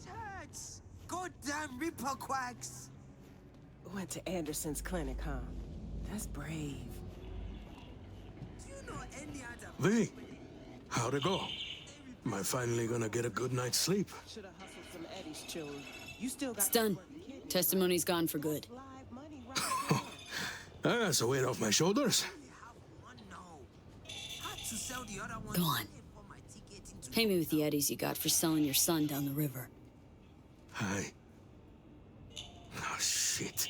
hurts. Goddamn Ripper quacks. Went to Anderson's clinic, huh? That's brave. Do you know any other... V, how'd it go? Am I finally gonna get a good night's sleep? Should've hustled some Eddie's children. You still got... It's done. Testimony's gone for good. That's a weight off my shoulders. Go on. Pay me with the eddies you got for selling your son down the river. Hi. Oh, shit.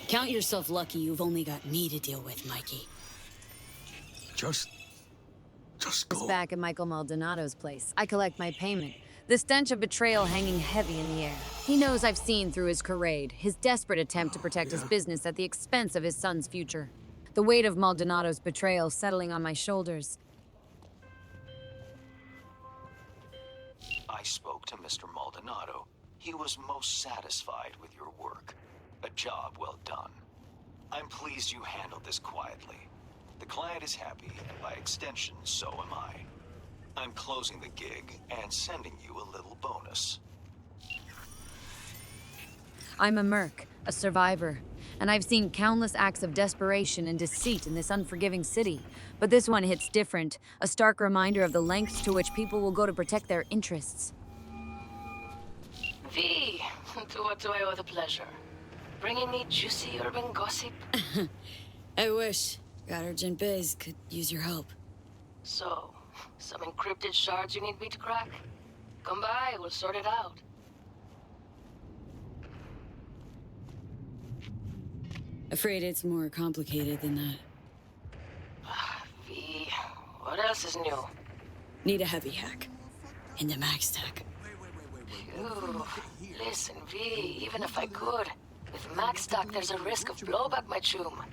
Count yourself lucky you've only got me to deal with, Mikey. Just It's go. back at Michael Maldonado's place. I collect my payment. The stench of betrayal hanging heavy in the air. He knows I've seen through his charade, his desperate attempt to protect his business at the expense of his son's future. The weight of Maldonado's betrayal settling on my shoulders. I spoke to Mr. Maldonado. He was most satisfied with your work. A job well done. I'm pleased you handled this quietly. The client is happy, and by extension, so am I. I'm closing the gig and sending you a little bonus. I'm a merc, a survivor, and I've seen countless acts of desperation and deceit in this unforgiving city. But this one hits different, a stark reminder of the lengths to which people will go to protect their interests. V, to what do I owe the pleasure? Bringing me juicy urban gossip? I wish. Goddard Biz could use your help. So, some encrypted shards you need me to crack? Come by, we'll sort it out. Afraid it's more complicated than that. V, what else is new? Need a heavy hack. Into Max Tech. Phew. Listen, V, even if I could, with Max Stack there's a risk of blowback, my chum.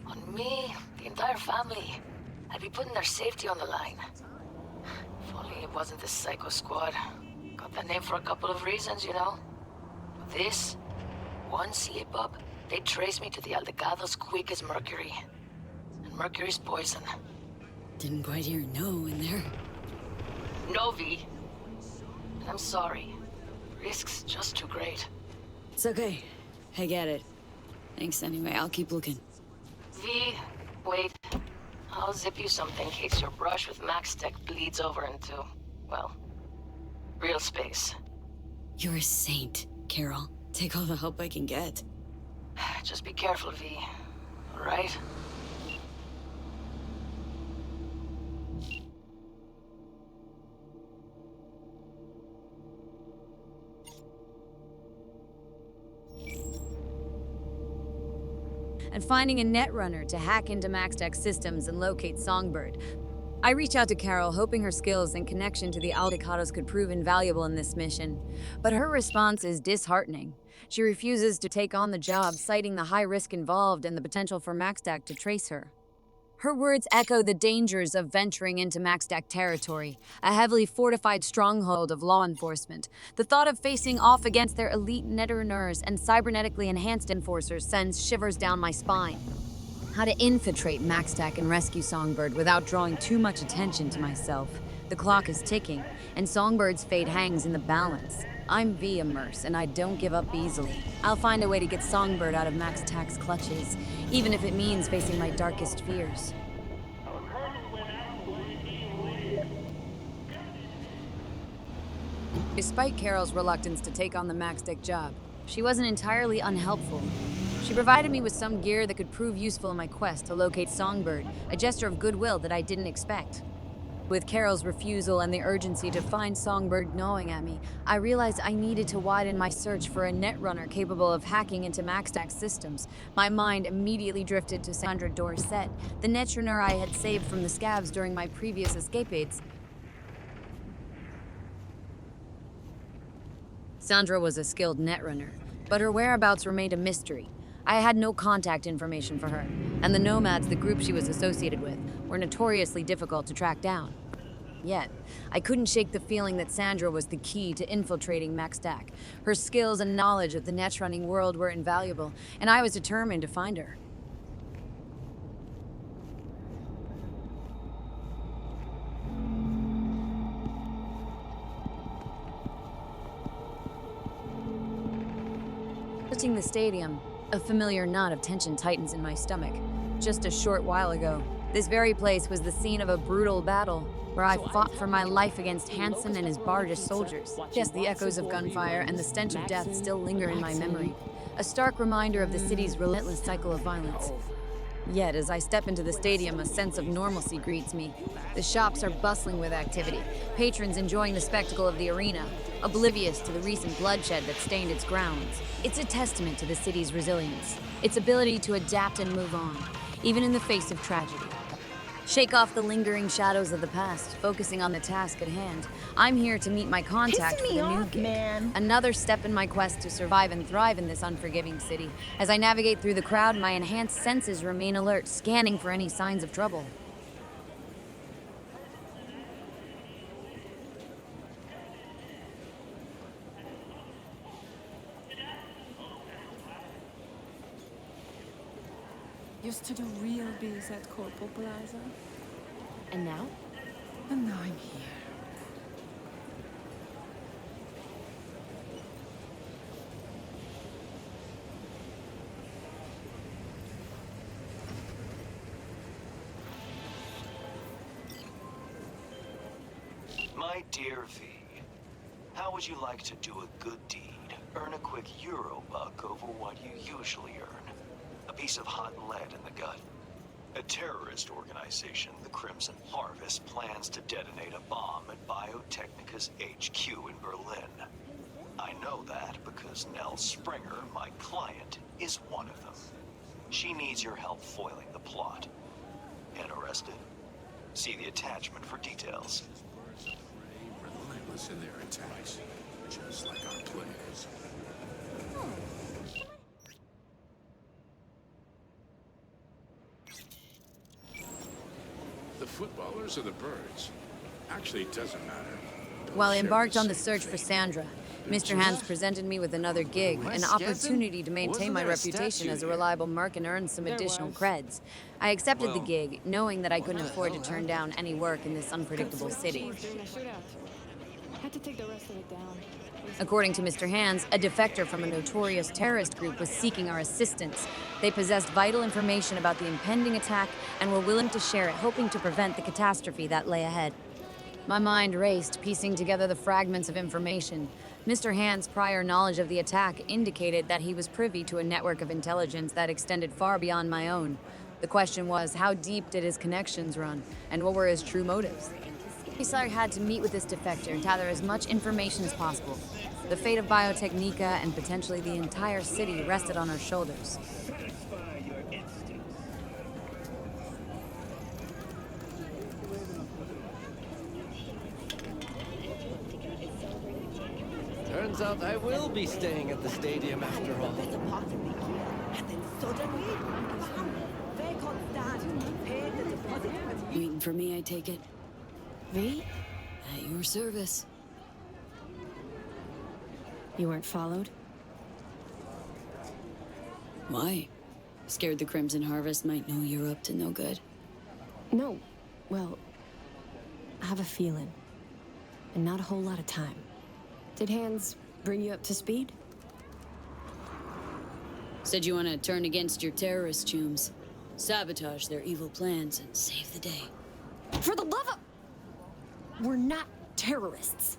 On me, the entire family. I'd be putting their safety on the line. If only it wasn't the Psycho Squad. Got that name for a couple of reasons, you know? But this, one slip-up, they'd trace me to the Aldecado's quick as mercury. And mercury's poison. Didn't quite hear no in there. No, V. And I'm sorry. Risk's just too great. It's okay. I get it. Thanks anyway, I'll keep looking. V, wait. I'll zip you something in case your brush with Max Tech bleeds over into, well, real space. You're a saint, Carol. Take all the help I can get. Just be careful, V. All right? And finding a netrunner to hack into MaxTech systems and locate Songbird. I reach out to Carol, hoping her skills and connection to the Aldecados could prove invaluable in this mission. But her response is disheartening. She refuses to take on the job, citing the high risk involved and the potential for MaxTech to trace her. Her words echo the dangers of venturing into MaxTech territory, a heavily fortified stronghold of law enforcement. The thought of facing off against their elite netrunners and cybernetically enhanced enforcers sends shivers down my spine. How to infiltrate MaxTech and rescue Songbird without drawing too much attention to myself. The clock is ticking, and Songbird's fate hangs in the balance. I'm V immersed, and I don't give up easily. I'll find a way to get Songbird out of MaxTech's clutches, even if it means facing my darkest fears. Despite Carol's reluctance to take on the MaxTech job, she wasn't entirely unhelpful. She provided me with some gear that could prove useful in my quest to locate Songbird, a gesture of goodwill that I didn't expect. With Carol's refusal and the urgency to find Songbird gnawing at me, I realized I needed to widen my search for a netrunner capable of hacking into MaxTech's systems. My mind immediately drifted to Sandra Dorsett, the netrunner I had saved from the scabs during my previous escapades. Sandra was a skilled netrunner, but her whereabouts remained a mystery. I had no contact information for her, and the Nomads, the group she was associated with, were notoriously difficult to track down. Yet, I couldn't shake the feeling that Sandra was the key to infiltrating MaxTech. Her skills and knowledge of the netrunning world were invaluable, and I was determined to find her. Entering the stadium, a familiar knot of tension tightens in my stomach. Just a short while ago, this very place was the scene of a brutal battle where I fought for my life against Hansen and his bardish soldiers. Yes, the echoes of gunfire and the stench of death still linger in my memory, a stark reminder of the city's relentless cycle of violence. Yet, as I step into the stadium, a sense of normalcy greets me. The shops are bustling with activity, patrons enjoying the spectacle of the arena, oblivious to the recent bloodshed that stained its grounds. It's a testament to the city's resilience, its ability to adapt and move on, even in the face of tragedy. Shake off the lingering shadows of the past, focusing on the task at hand. I'm here to meet my contact for the new gig. Another step in my quest to survive and thrive in this unforgiving city. As I navigate through the crowd, my enhanced senses remain alert, scanning for any signs of trouble. Used to do real biz at Corporal Plaza. And now? And now I'm here. My dear V, how would you like to do a good deed? Earn a quick Eurobuck over what you usually earn. A piece of hot lead in the gut. A terrorist organization, the Crimson Harvest, plans to detonate a bomb at Biotechnica's HQ in Berlin. I know that because Nell Springer, my client, is one of them. She needs your help foiling the plot. Interested? See the attachment for details. Relentless in their attacks, just like our players. The footballers or the birds? Actually, it doesn't matter. While embarked on the search for Sandra, Mr. Hans presented me with another gig, an opportunity to maintain my reputation as a reliable merc and earn some additional creds. I accepted the gig, knowing that I couldn't afford to turn down any work in this unpredictable city. Had to take the rest of it down. According to Mr. Hans, a defector from a notorious terrorist group was seeking our assistance. They possessed vital information about the impending attack and were willing to share it, hoping to prevent the catastrophe that lay ahead. My mind raced, piecing together the fragments of information. Mr. Hans' prior knowledge of the attack indicated that he was privy to a network of intelligence that extended far beyond my own. The question was, how deep did his connections run, and what were his true motives? I had to meet with this defector and gather as much information as possible. The fate of Biotechnica and potentially the entire city rested on our shoulders. Turns out I will be staying at the stadium after all. Waiting for me, I take it? V? At your service. You weren't followed? Why? Scared the Crimson Harvest might know you're up to no good? No. Well, I have a feeling. And not a whole lot of time. Did Hans bring you up to speed? Said you want to turn against your terrorist chums. Sabotage their evil plans and save the day. For the love of... We're not terrorists.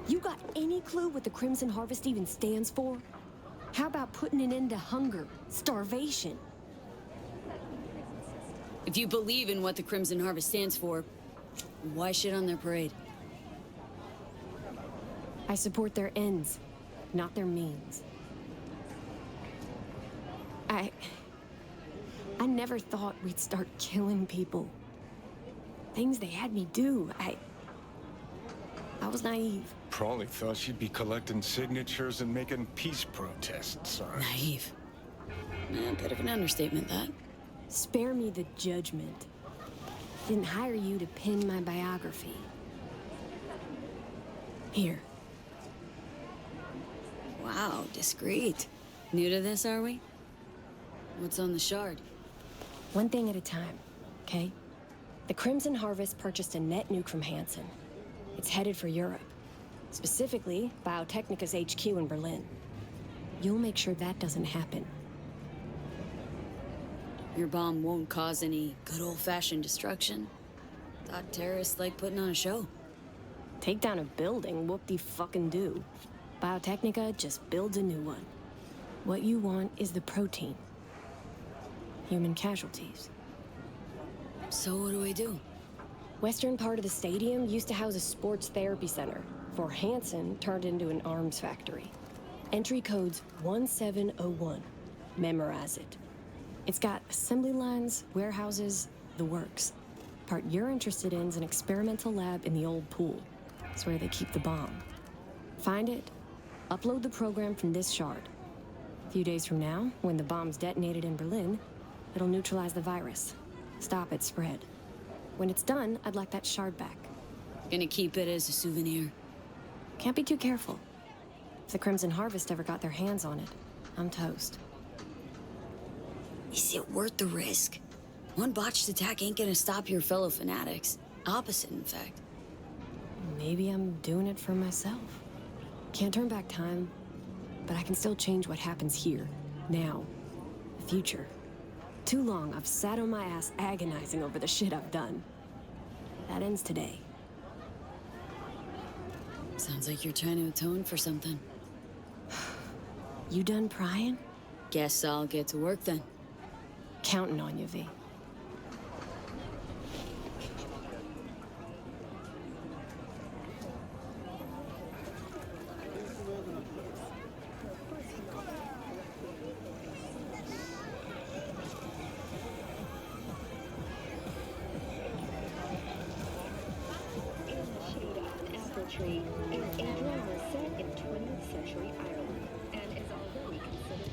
You got any clue what the Crimson Harvest even stands for? How about putting an end to hunger, starvation? If you believe in what the Crimson Harvest stands for, why shit on their parade? I support their ends, not their means. I never thought we'd start killing people. Things they had me do. I was naive. Probably thought she'd be collecting signatures and making peace protests, huh? Naive. A bit of an understatement, that. Spare me the judgment. Didn't hire you to pen my biography. Here. Wow, discreet. New to this, are we? What's on the shard? One thing at a time, okay? The Crimson Harvest purchased a net nuke from Hansen. It's headed for Europe. Specifically, Biotechnica's HQ in Berlin. you'll make sure that doesn't happen. Your bomb won't cause any good old-fashioned destruction. Thought terrorists like putting on a show. Take down a building, whoop-de-fucking-do. Biotechnica just builds a new one. What you want is the protein. Human casualties. So what do I do? Western part of the stadium used to house a sports therapy center, before Hansen turned into an arms factory. Entry code's 1701. Memorize it. It's got assembly lines, warehouses, the works. Part you're interested in is an experimental lab in the old pool. It's where they keep the bomb. Find it, upload the program from this shard. A few days from now, when the bomb's detonated in Berlin, it'll neutralize the virus. Stop its spread. When it's done, I'd like that shard back. Gonna keep it as a souvenir. Can't be too careful. If the Crimson Harvest ever got their hands on it, I'm toast. Is it worth the risk? One botched attack ain't gonna stop your fellow fanatics. Opposite, in fact. Maybe I'm doing it for myself. Can't turn back time, but I can still change what happens here, now, the future. Too long I've sat on my ass agonizing over the shit I've done. That ends today. Sounds like you're trying to atone for something. You done prying? Guess I'll get to work then. Counting on you, V. Tree is a drama set in 20th century Ireland and is already considered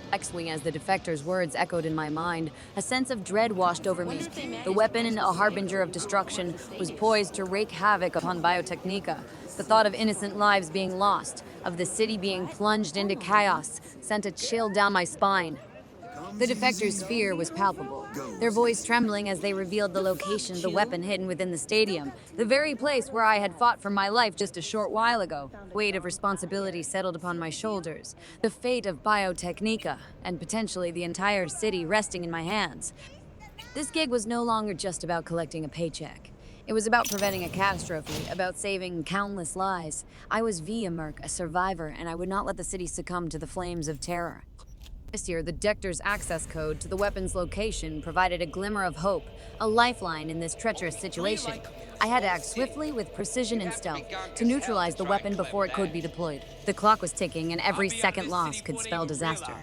a X-wing as the defector's words echoed in my mind. A sense of dread washed over me. The weapon, a harbinger of destruction, was poised to wreak havoc upon Biotechnica. The thought of innocent lives being lost, of the city being plunged into chaos, sent a chill down my spine. The defector's fear was palpable, their voice trembling as they revealed the location of the weapon hidden within the stadium, the very place where I had fought for my life just a short while ago. Weight of responsibility settled upon my shoulders, the fate of Biotechnica, and potentially the entire city resting in my hands. This gig was no longer just about collecting a paycheck. It was about preventing a catastrophe, about saving countless lives. I was V, a merc, a survivor, and I would not let the city succumb to the flames of terror. This year, the Dector's access code to the weapon's location provided a glimmer of hope, a lifeline in this treacherous situation. I had to act swiftly, with precision and stealth, to neutralize the weapon before it could be deployed. The clock was ticking, and every second lost could spell disaster.